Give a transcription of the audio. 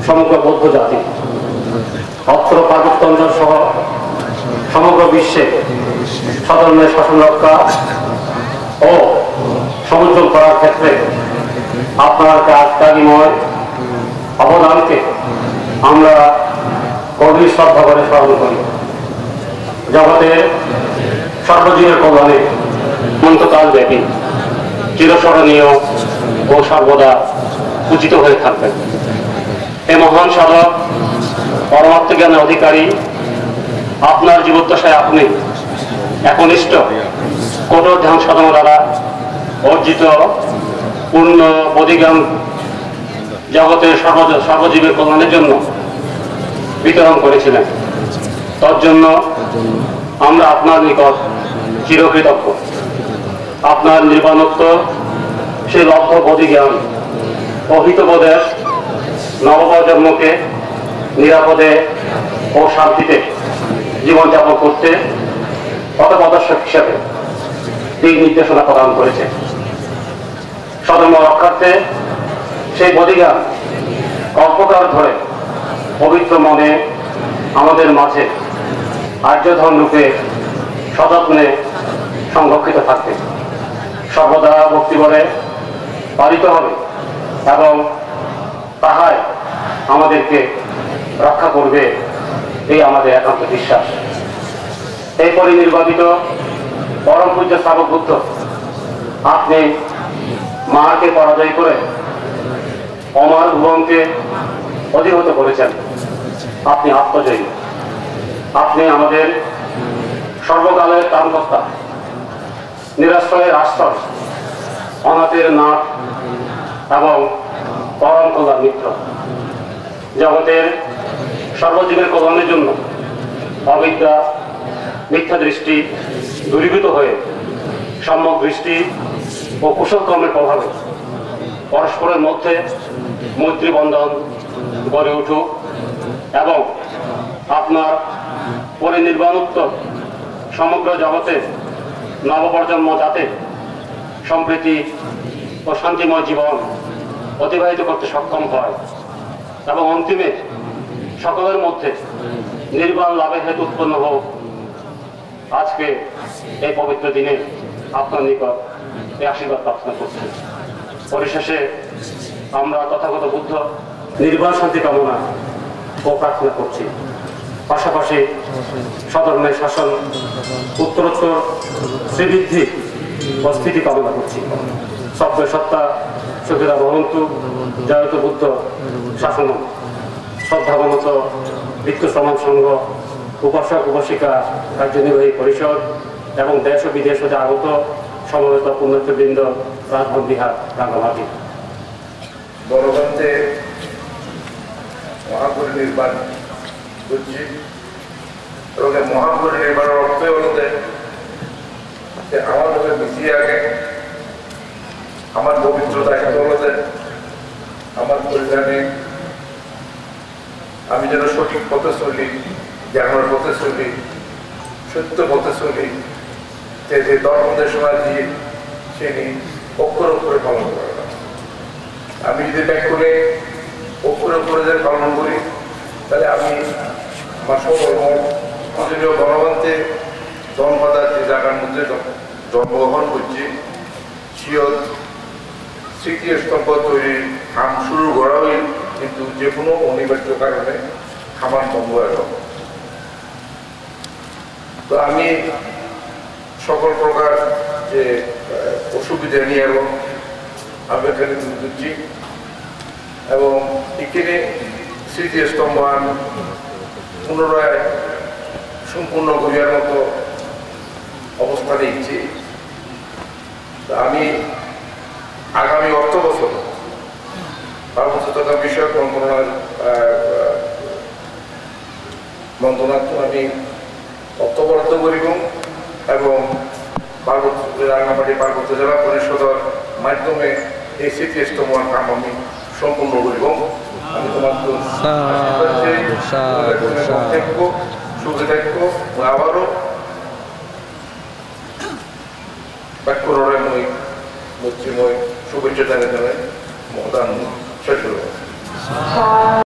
সমগ্র বৌদ্ধ জাতি অত্র পার্বত্য অঞ্চল সহ সমগ্র বিশ্বে সধর্মের শাসন রক্ষা ও সমুজ্জ্বল করার ক্ষেত্রে আপনার ত্যাগীময় অবদানকে আমরা গভীর শ্রদ্ধা করে স্মরণ করি। জগতের সর্বজীবের কল্যাণে অনন্তকাল ব্যাপী চিরস্মরণীয় ও সর্বদা পূজিত হয়ে থাকবেন। এ মহান সাধক পরমাত্ম জ্ঞানের অধিকারী আপনার জীবদ্দশায় আপনি একনিষ্ঠ কঠোর ধ্যান সাধনা দ্বারা অর্জিত পূর্ণ বোধিজ্ঞান জগতের সর্বজীবের কল্যাণের জন্য বিতরণ করেছিলেন। তার জন্য আমরা আপনার নিকট চিরকৃতজ্ঞ। আপনার নির্বাণত্ব সেই লব্ধ বোধিজ্ঞান ও হিতবোধের নবপ্রজন্মকে নিরাপদে ও শান্তিতে জীবনযাপন করতে পথপ্রদর্শক হিসাবে দিক নির্দেশনা প্রদান করেছে। সধর্ম রক্ষার্থে সেই বোধিজ্ঞান কল্পকাল ধরে পবিত্র মনে আমাদের মাঝে আর্যধন রূপে সযত্নে সংরক্ষিত থাকবে, সর্বদা ভক্তিবলে পালিত হবে এবং তাহাই আমাদেরকে রক্ষা করবে, এই আমাদের একান্ত বিশ্বাস। এই পরিনির্বাচিত পরম পূজ্য শ্রাবক বুদ্ধ আপনি মাকে পরাজয় করে অমর ভুবনকে অধিহত করেছেন। আপনি আত্মজয়ী, আপনি আমাদের সর্বকালের ত্রাণকর্তা, নিরাশ্রয়ের আশ্রয়, অনাথের নাথ এবং পরম কল্যাণ মিত্র। জগতের সর্বজীবের কল্যাণের জন্য অবিদ্যা মিথ্যা দৃষ্টি দূরীভূত হয়ে সম্যক দৃষ্টি ও কুশল কর্মের প্রভাবে পরস্পরের মধ্যে মৈত্রী বন্ধন গড়ে উঠুক এবং আপনার পরিনির্বাণোত্তর সমগ্র জগতে নবপ্রজন্ম যাতে সম্প্রীতি ও শান্তিময় জীবন অতিবাহিত করতে সক্ষম হয় এবং অন্তিমে সকলের মধ্যে নির্বাণ লাভের হেতু উৎপন্ন হোক। আজকে এই পবিত্র দিনে আপনার নিকট এই আশীর্বাদ প্রার্থনা করছি। পরিশেষে আমরা তথাগত বুদ্ধ নির্বাণ শান্তি কামনা ও প্রার্থনা করছি। পাশাপাশি সধর্মের শাসন উত্তরোত্তর শ্রীবৃদ্ধি ও স্থিতি কামনা করছি। সভ্য সত্তা সুখেরা ভবন্তু জয়ত বুদ্ধ শাসন। শ্রদ্ধাবনত বৃত্ত সমাজ সংঘ, উপাসক উপাসিকা কার্যনির্বাহী পরিষদ এবং দেশ ও বিদেশ হতে আগত সমবেত পুণ্যবৃন্দ, রাজভবন বিহার, রাঙ্গামাটি। গণতন্ত্রে মহাপরিনির্বাণ করছি এবং মহাপরিনির্বাণের অর্থ হল যে আমার লোকের মিশিয়ে আগে আমার পবিত্র দায়িত্ব হল যে আমার পরিধানে আমি যেন সঠিক পথে চলি, জ্ঞানের পথে চলি, সত্য পথে চলি, যে ধর্মদের সময় দিয়ে সেটি অক্ষর অক্ষরে পালন করে না। আমি যদি ব্যাক করে অক্ষরে অক্ষরে যে পালন করি তাহলে আমি আমার সধর্ম পূজনীয় গণতন্ত্রে জন্মদার যে জায়গার মধ্যে জন্মগ্রহণ করছি সিয়ত তৃতীয় স্তম্ভ তৈরির কাম শুরু করা হই, কিন্তু যে কোনো অনিবার্য কারণে খামার বন্ধ হয়ে গেল। তো আমি সকল প্রকার যে অসুবিধা নিয়ে এলো আমি এখানে তুলে দিচ্ছি এবং এখানে তৃতীয় স্তম্ভ পুনরায় সম্পূর্ণ করিয়ার মতো অবস্থা দিচ্ছি। আমি আগামী অর্থ বছর পার্বত্য তথা বিষয়ক মন্ত্রণালয় আমি অর্থ বরাদ্দ করিব এবং রাঙ্গামাটি পার্বত্য জেলা পরিষদের মাধ্যমে এই তৃতীয় স্তম্ভ কাম আমি সম্পূর্ণ করিব। আমি তোমার সুখে থাকবো। আবারও বাক্যরয় মৈত্রীময় শুভেচ্ছা জানাতে মহদান শেষ হল।